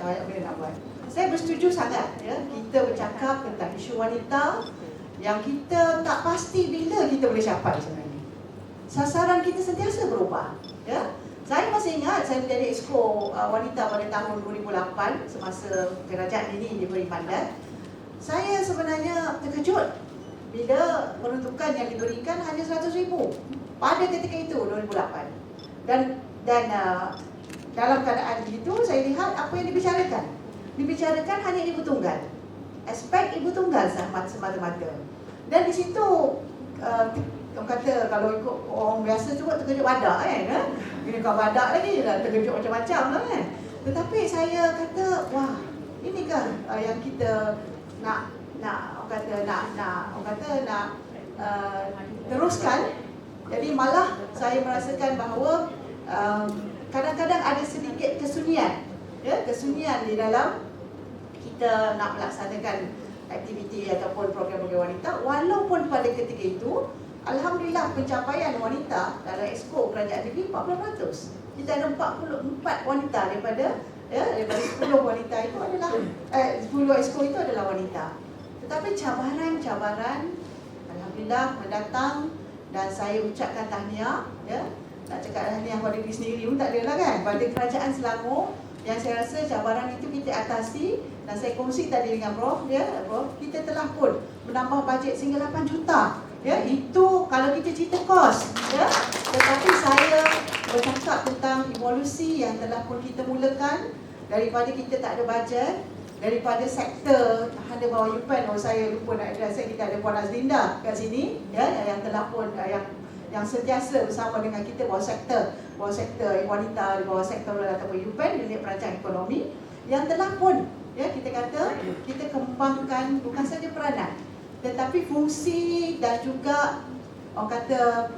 banyak benda nak buat. Saya bersetuju sangat ya, kita bercakap tentang isu wanita yang kita tak pasti bila kita boleh capai sebenarnya. Sasaran kita sentiasa berubah ya. Saya masih ingat saya menjadi exco wanita pada tahun 2008 semasa kerajaan ini diberi mandat. Saya sebenarnya terkejut bila peruntukan yang diberikan hanya 100,000 pada ketika itu 2008. Dan dalam keadaan begitu saya lihat apa yang dibicarakan. Dibicarakan hanya ibu tunggal. Aspek ibu tunggal semata-mata. Dan di situ orang kata kalau ikut orang biasa tu terkejut badak kan. Ini kau badak lagi dah terkejut macam-macam lah kan. Tetapi saya kata wah, inikah yang kita nak teruskan. Jadi malah saya merasakan bahawa kadang-kadang ada sedikit kesunyian ya, kesunyian di dalam kita nak melaksanakan aktiviti ataupun program-program wanita. Walaupun pada ketika itu alhamdulillah pencapaian wanita dalam exco kerajaan negeri 40%. Kita ada 44 wanita daripada 10 wanita itu adalah 10 exco itu adalah wanita. Tetapi cabaran-cabaran alhamdulillah mendatang dan saya ucapkan tahniah ya. Nak cakap tahniah pada diri sendiri pun tak ada lah kan. Pada kerajaan Selangor yang saya rasa cabaran itu kita atasi dan saya kongsi tadi dengan Prof ya, Prof, kita telah pun menambah bajet sehingga 8 juta. Ya, itu kalau kita cerita kos ya. Tetapi saya bercakap tentang evolusi yang telah pun kita mulakan daripada kita tak ada bajet, daripada sektor ada bawah UPAN. Saya lupa nak address, kita ada Puan Azlinda kat sini ya, yang telah pun yang sentiasa bersama dengan kita bawah sektor wanita di bawah sektor ataupun UPAN, unit perancang ekonomi yang telah pun ya kita kata kita kembangkan bukan saja peranan tetapi fungsi dan juga orang kata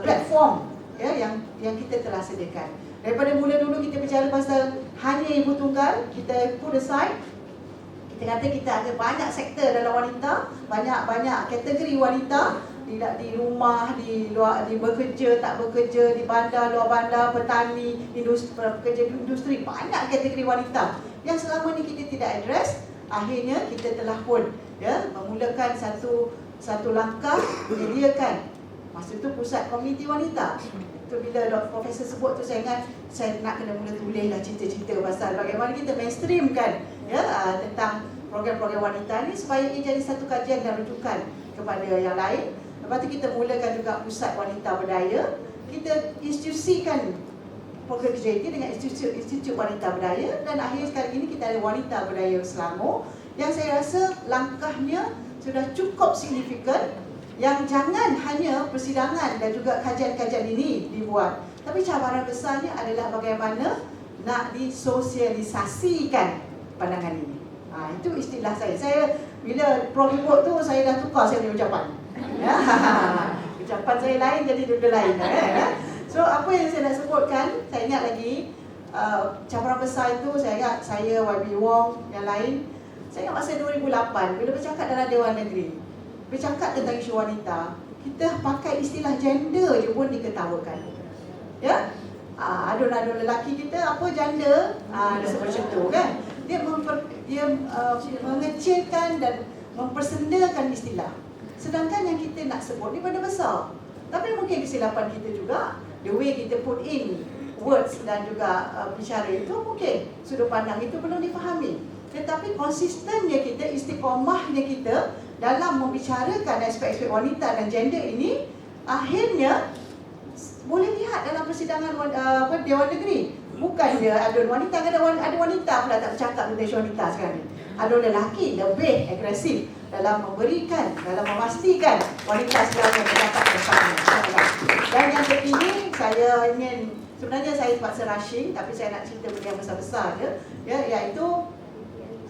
platform ya yang kita telah sediakan. Daripada mula dulu kita bicara pasal hanya ibu tunggal, kita put aside, kita kata kita ada banyak sektor dalam wanita, banyak kategori wanita di rumah, di luar, di bekerja, tak bekerja, di bandar, luar bandar, petani, pekerja di industri, banyak kategori wanita yang selama ni kita tidak address. Akhirnya kita telah pun ya memulakan satu langkah menyediakan masa itu pusat komuniti wanita. Itu bila Profesor sebut tu saya ingat saya nak kena mula tulislah cerita-cerita pasal bagaimana kita mainstreamkan ya tentang program-program wanita ni supaya ia jadi satu kajian dan rujukan kepada yang lain. Lepas tu kita mulakan juga pusat wanita berdaya. Kita institusikan program KJT dengan Institut Wanita Berdaya dan akhir sekali ini kita ada Wanita Berdaya Selangor yang saya rasa langkahnya sudah cukup signifikan, yang jangan hanya persidangan dan juga kajian-kajian ini dibuat, tapi cabaran besarnya adalah bagaimana nak disosialisasikan pandangan ini. Itu istilah saya. Saya bila Prof sebut tu saya dah tukar saya punya ucapan. Ya. Ucapan saya lain jadi benda lain ya. So apa yang saya nak sebutkan, saya ingat lagi cabaran besar itu saya ingat saya YB Wong yang lain. Saya ingat masa 2008 bila bercakap dalam Dewan Negeri, bercakap tentang isu wanita, kita pakai istilah gender je pun diketawakan. Ya? Adun-adun lelaki kita apa janda, dia sebut macam tu kan. Dia mengecilkan dan mempersendakan istilah. Sedangkan yang kita nak sebut ni benda besar. Tapi mungkin kesilapan kita juga, the way kita put in words dan juga bicara itu mungkin sudut pandang itu belum difahami. Tetapi konsistennya kita, istiqomahnya kita dalam membicarakan aspek-aspek wanita dan gender ini, akhirnya boleh lihat dalam persidangan Dewan Negeri. Bukan dia adun wanita, ada wanita pula tak bercakap tentang isu wanita sekarang ni. Adun lelaki lebih agresif dalam memberikan, dalam memastikan wanita sekarang bercakap bersama. Dan yang terkini saya ingin, sebenarnya saya terpaksa rushing, tapi saya nak cerita benda yang besar-besar je, ya, iaitu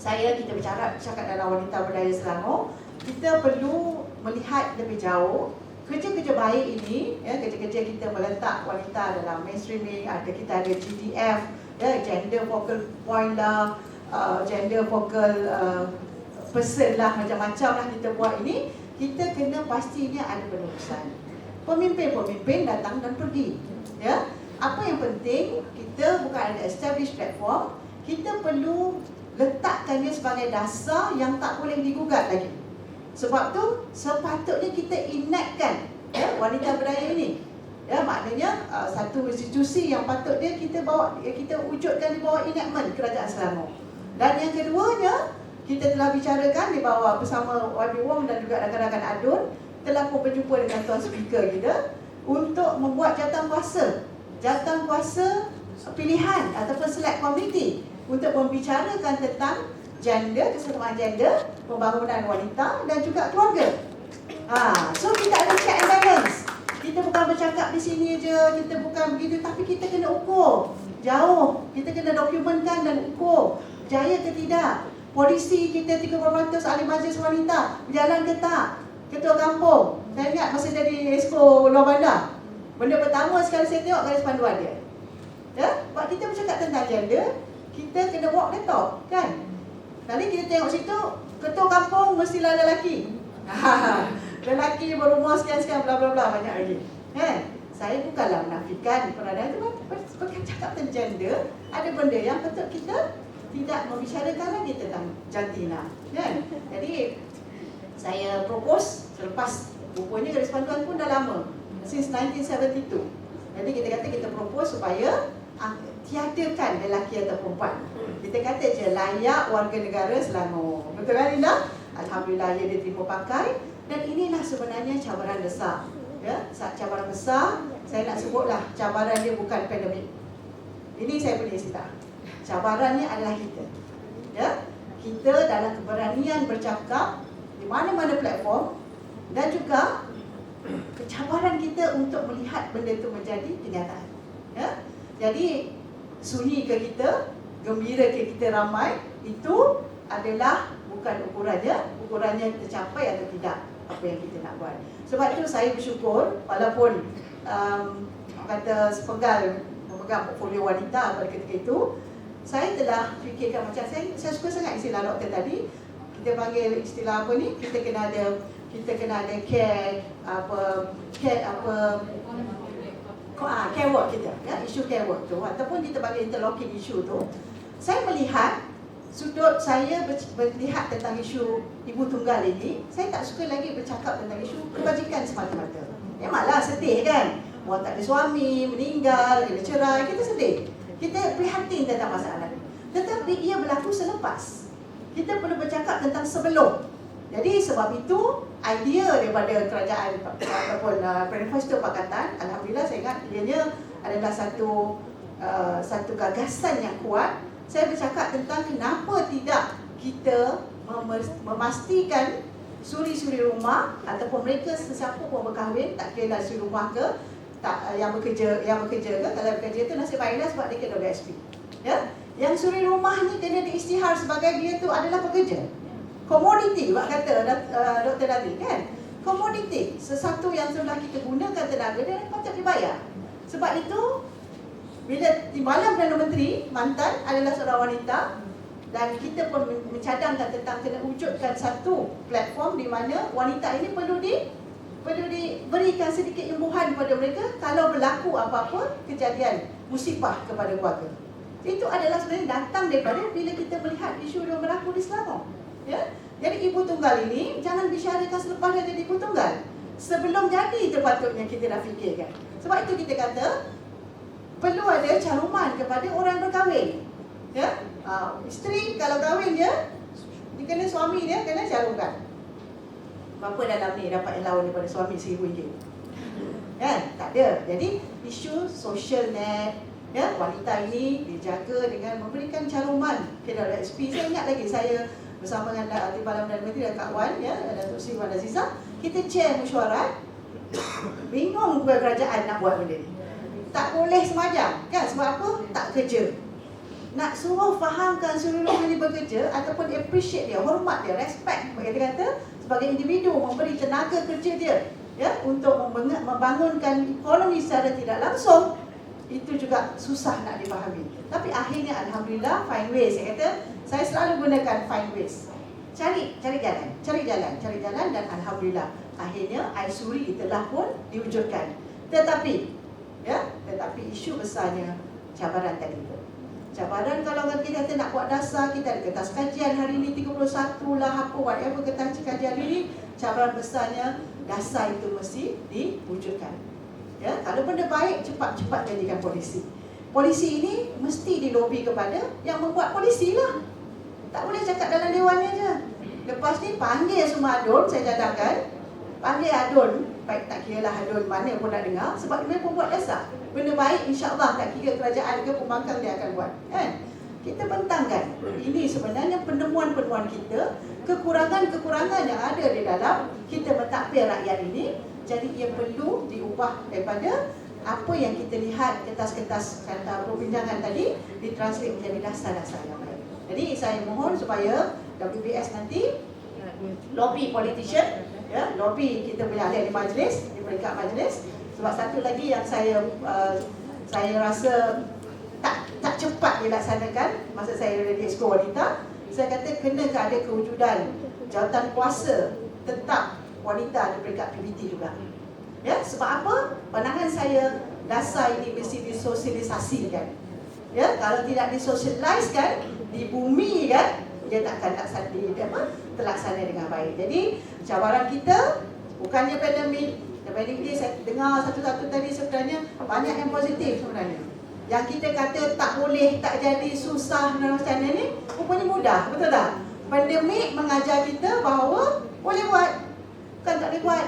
kita bercakap dalam Wanita Berdaya Selangor, kita perlu melihat lebih jauh kerja-kerja baik ini, ya, kerja-kerja kita meletak wanita dalam mainstreaming, kita ada GDF, ya, gender focal point lah, gender focal person lah, macam-macam lah kita buat ini. Kita kena pastinya ada penerusan. Pemimpin-pemimpin datang dan pergi, ya. Apa yang penting, kita bukan ada established platform, kita perlu letakkannya sebagai dasar yang tak boleh digugat lagi. Sebab tu sepatutnya kita ingatkan wanita berdaya ini. Maknanya satu institusi yang patutnya kita wujudkan di bawah enactment Kerajaan Selangor. Dan yang keduanya, kita telah bicarakan di bawah bersama YB Wong dan juga rakan-rakan ADUN, telah pun berjumpa dengan Tuan Speaker kita untuk membuat jawatankuasa pilihan ataupun select committee untuk membicarakan tentang gender, kesetaraan gender, pembangunan wanita dan juga keluarga. So kita ada check and balance. Kita bukan bercakap di sini je, kita bukan begitu, tapi kita kena ukur jauh. Kita kena dokumenkan dan ukur jaya ke tidak. Polisi kita 30% ahli majlis wanita berjalan ke tak? Ketua kampung, saya ingat masa jadi exco luar bandar, benda pertama sekali saya tengok garis panduan dia. Sebab kita bercakap tentang gender, kita kena walk the talk, kan? Nanti kita tengok situ, ketua kampung mestilah lelaki. Lelaki berumur sekian-sekian bla bla bla, banyak lagi. Saya bukanlah menafikan peradaan itu, bercakap tentang gender, ada benda yang betul kita tidak membicarakan lagi tentang jantina, kan? Jadi saya propose selepas rupanya garis panduan pun dah lama, since 1972. Jadi kita kata kita propose supaya tiadakan lelaki atau perempuan. Kita kata je layak warga negara Selangor. Betul kan Linda? Alhamdulillah ia diterima pakai. Dan inilah sebenarnya cabaran besar. Cabaran besar, saya nak sebutlah cabaran dia bukan pandemik. Ini saya punya cerita. Cabarannya adalah kita. Kita dalam keberanian bercakap di mana-mana platform, dan juga kecabaran kita untuk melihat benda itu menjadi kenyataan. Jadi sunyi ke kita, gembira ke kita ramai, itu adalah bukan ukurannya tercapai atau tidak apa yang kita nak buat. Sebab itu saya bersyukur, walaupun kata sepenggal memegang portfolio wanita pada ketika itu, saya telah fikirkan macam saya suka sangat istilah doktor tadi. Kita panggil istilah apa ni? Kita kena ada care work kita, isu care work tu, ataupun kita panggil interlocking isu tu. Saya melihat sudut saya melihat tentang isu ibu tunggal ini, saya tak suka lagi bercakap tentang isu kebajikan semata-mata. Memanglah sedih kan? Orang tak ada suami, meninggal, kena cerai, kita sedih. Kita prihatin tentang masalah ini. Tetapi ia berlaku selepas. Kita perlu bercakap tentang sebelum. Jadi sebab itu, idea daripada kerajaan ataupun Manifesto Pakatan, alhamdulillah saya ingat ianya adalah satu gagasan yang kuat. Saya bercakap tentang kenapa tidak kita memastikan suri-suri rumah ataupun mereka sesiapa pun berkahwin, tak kira suri rumah ke, yang bekerja ke, kalau bekerja itu nasib baiklah sebab dia kena WSP. Yang suri rumah ni kena diisytihar sebagai dia tu adalah pekerja. Komoditi, kata Dr. Nadri, kan? Komoditi, sesuatu yang sudah kita gunakan tenaga dia patut dibayar. Sebab itu, bila timbalan Perdana Menteri mantan adalah seorang wanita, dan kita pun mencadangkan tentang kena wujudkan satu platform di mana wanita ini perlu diberikan sedikit imbuhan kepada mereka kalau berlaku apa-apa kejadian musibah kepada keluarga. Itu adalah sebenarnya datang daripada bila kita melihat isu yang berlaku di Selangor. Jadi ibu tunggal ini jangan bicarakan selepas dia jadi ibu tunggal. Sebelum jadi terpatutnya kita dah fikirkan. Sebab itu kita kata perlu ada caruman kepada orang berkahwin. Isteri kalau kahwin dia kena suami dia kena carumkan. Berapa dalam ni dapat allowance daripada suami RM1,000? Tak ada. Jadi isu social net, wanita ini dijaga dengan memberikan caruman kepada SP. Saya ingat lagi saya bersama dengan Timbalan Perdana Menteri dan Kak Wan, Datuk Seri Wan Azizah, kita chair mesyuarat. Bingung kerajaan nak buat benda ni. Tak boleh semajang, kan? Sebab apa? Tak kerja. Nak suruh fahamkan seluruh orang yang bekerja ataupun appreciate dia, hormat dia, respect, kita kata sebagai individu, memberi tenaga kerja dia, untuk membangunkan ekonomi secara tidak langsung, itu juga susah nak dipahami. Tapi akhirnya alhamdulillah find ways. Saya kata saya selalu gunakan find ways. Cari jalan dan alhamdulillah akhirnya Aisuri telah pun diwujudkan. Tetapi isu besarnya cabaran tadi itu. Cabaran kalau kita kata nak buat dasar, kita ada kertas kajian hari ni 31 lah, apa whatever kertas kajian hari ni, cabaran besarnya dasar itu mesti diwujudkan. Ya, kalau benda baik, cepat-cepat jadikan polisi. Polisi ini mesti dilobi kepada yang membuat polisi lah. Tak boleh cakap dalam dewannya je. Lepas ni panggil semua adun, saya cadangkan. Panggil adun, baik tak kira lah adun mana pun nak dengar, sebab dia pun buat dasar. Benda baik insya-Allah tak kira kerajaan ke pembangkang dia akan buat, kan? Kita bentangkan. Ini sebenarnya penemuan-penemuan kita, kekurangan-kekurangan yang ada di dalam kita mentadbir rakyat ini. Jadi ia perlu diubah daripada apa yang kita lihat kertas-kertas kata perbincangan tadi ditranslate menjadi dasar-dasar yang baik. Jadi saya mohon supaya WBS nanti lobby politician, ya, lobby kita punya ahli majlis, di peringkat majlis. Sebab satu lagi yang saya rasa tak cepat dilaksanakan masa saya ada di Exco Wanita, saya kata kena ada kewujudan jawatan kuasa tetap wanita di peringkat PBT juga. Ya, sebab apa? Pandangan saya dasar ini mesti disosialisasikan. Ya, kalau tidak disosialiskan, dibumikan, dia takkan terlaksana dengan baik. Jadi cabaran kita bukannya pandemik. Pandemik ni saya dengar satu-satu tadi sebenarnya banyak yang positif sebenarnya. Yang kita kata tak boleh, tak jadi, susah dan macam mana ni, rupanya mudah, betul tak? Pandemik mengajar kita bahawa boleh buat, bukan tak boleh buat.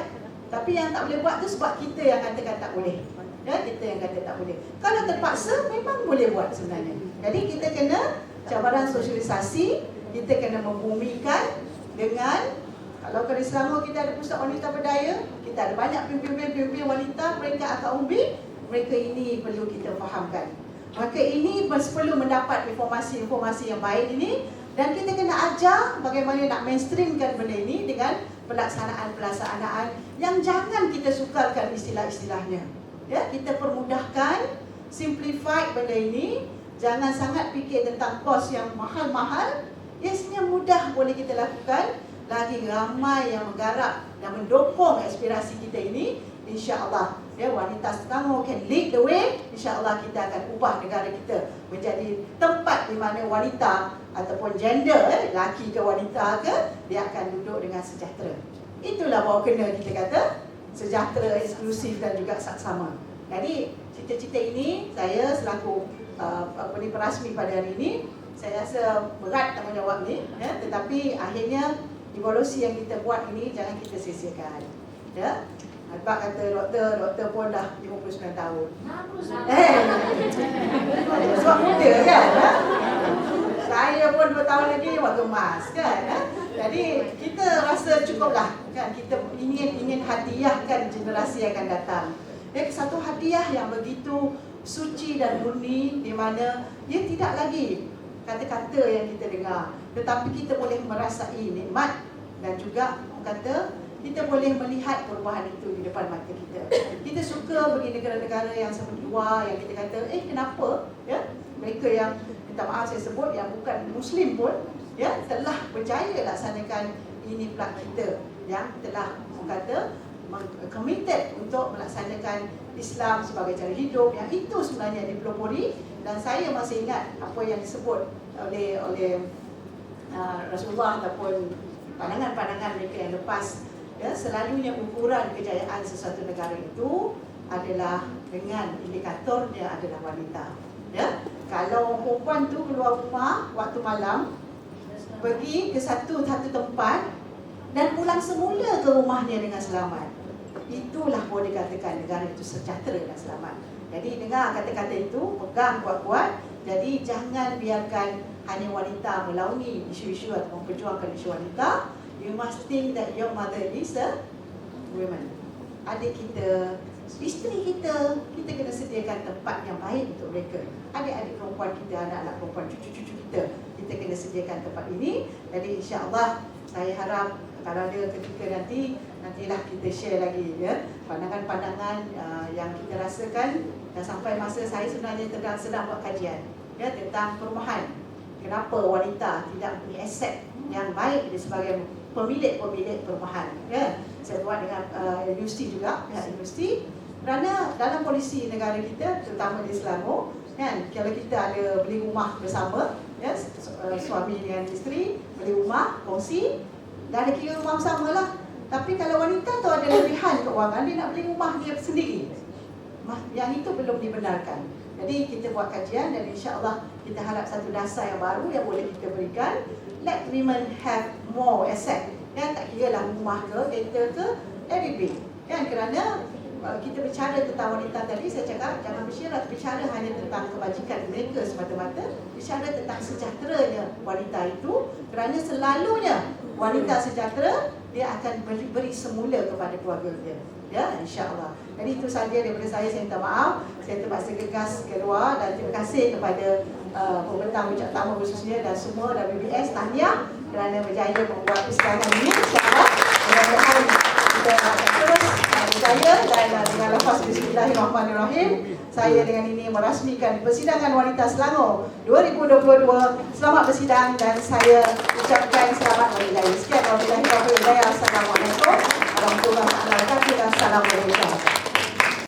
Tapi yang tak boleh buat tu sebab kita yang katakan tak boleh. Ya, kita yang kata tak boleh. Kalau terpaksa memang boleh buat sebenarnya. Jadi kita kena cabaran sosialisasi, kita kena membumikan dengan, kalau ke Selangor kita ada pusat wanita berdaya, kita ada banyak pimpin-pimpin wanita peringkat akak umbi, mereka ini perlu kita fahamkan. Maka ini perlu mendapat informasi-informasi yang baik ini, dan kita kena ajar bagaimana nak mainstreamkan benda ini dengan pelaksanaan yang jangan kita sukarkan istilah-istilahnya. Ya, kita permudahkan, simplify benda ini, jangan sangat fikir tentang kos yang mahal-mahal. Sebenarnya mudah boleh kita lakukan. Lagi ramai yang menggarap dan mendukung aspirasi kita ini, insya-Allah ya, wanita Selangor can lead the way. Insya-Allah kita akan ubah negara kita menjadi tempat di mana wanita ataupun gender, lelaki ke wanita ke, dia akan duduk dengan sejahtera. Itulah bahawa kena kita kata sejahtera, eksklusif dan juga saksama. Jadi cita-cita ini saya selaku perasmi pada hari ini, saya rasa berat tanggungjawab ni, ya, tetapi akhirnya evolusi yang kita buat ini jangan kita sia-siakan. Ya. Sebab kata doktor pun dah 59 tahun. Sebab muda kan? Ya? Saya pun 2 tahun lagi waktu emas kan? Ya? Jadi kita rasa cukuplah kan, kita ingin hadiahkan generasi yang akan datang. Satu hadiah yang begitu suci dan murni, di mana dia tidak lagi kata-kata yang kita dengar, tetapi kita boleh merasai nikmat dan juga kata kita boleh melihat perubahan itu di depan mata kita. Kita suka pergi negara-negara yang seperti luar, yang kita kata kenapa ya, mereka yang, minta maaf saya sebut, yang bukan Muslim pun ya telah berjaya laksanakan ini pula kita yang telah kata committed untuk melaksanakan Islam sebagai cara hidup, yang itu sebenarnya dipelopori. Dan saya masih ingat apa yang disebut oleh Rasulullah ataupun pandangan-pandangan mereka yang lepas, ya, selalunya ukuran kejayaan sesuatu negara itu adalah dengan indikatornya adalah wanita. Ya, kalau perempuan tu keluar rumah waktu malam, pergi ke satu tempat dan pulang semula ke rumahnya dengan selamat, itulah boleh dikatakan negara itu sejahtera dan selamat. Jadi dengar kata-kata itu, pegang kuat-kuat. Jadi jangan biarkan hanya wanita melaungi isu-isu atau memperjuangkan isu wanita. You must think that your mother is a woman. Adik kita, isteri kita, kita kena sediakan tempat yang baik untuk mereka. Adik-adik perempuan kita, anak-anak perempuan, cucu-cucu kita kena sediakan tempat ini. Jadi insya-Allah saya harap kalau ada ketika nantilah kita share lagi ya, pandangan-pandangan yang kita rasakan. Dan sampai masa saya sebenarnya sedang buat kajian ya, tentang perumahan. Kenapa wanita tidak mempunyai aset yang baik sebagai pemilik perumahan ya. Saya buat dengan universiti juga, pihak universiti. Kerana dalam polisi negara kita, terutama di Selangor, kan? Kalau kita ada beli rumah bersama, ya, suami dengan isteri beli rumah kongsi, dah ada kira rumah bersama lah. Tapi kalau wanita tu ada lebihan keuangan, dia nak beli rumah dia sendiri, yang itu belum dibenarkan. Jadi kita buat kajian dan insya-Allah kita harap satu dasar yang baru yang boleh kita berikan. Let women have more asset. Kan, tak kira lah rumah ke, kereta ke, everything. Kan, kerana kita bicara tentang wanita tadi, saya cakap jangan bicara hanya tentang kebajikan mereka semata-mata, bicara tentang sejahteranya wanita itu, kerana selalunya wanita sejahtera dia akan beri semula kepada keluarga dia. Ya, insya-Allah. Jadi itu saja daripada saya minta maaf. Saya terpaksa gegas keluar dan terima kasih kepada pembentang ucap tamu khususnya dan semua WBS tahniah kerana berjaya membuat persidangan ini. Insya-Allah mudah-mudahan kita akan terus berjaya dan dengan lafaz bismillahirrahmanirrahim saya dengan ini merasmikan persidangan wanita Selangor 2022. Selamat bersidang dan saya ucapkan selamat berjaya. Sekian wabillahi taufiq wal hidayah. Assalamualaikum warahmatullahi wabarakatuh dan salam berjaya.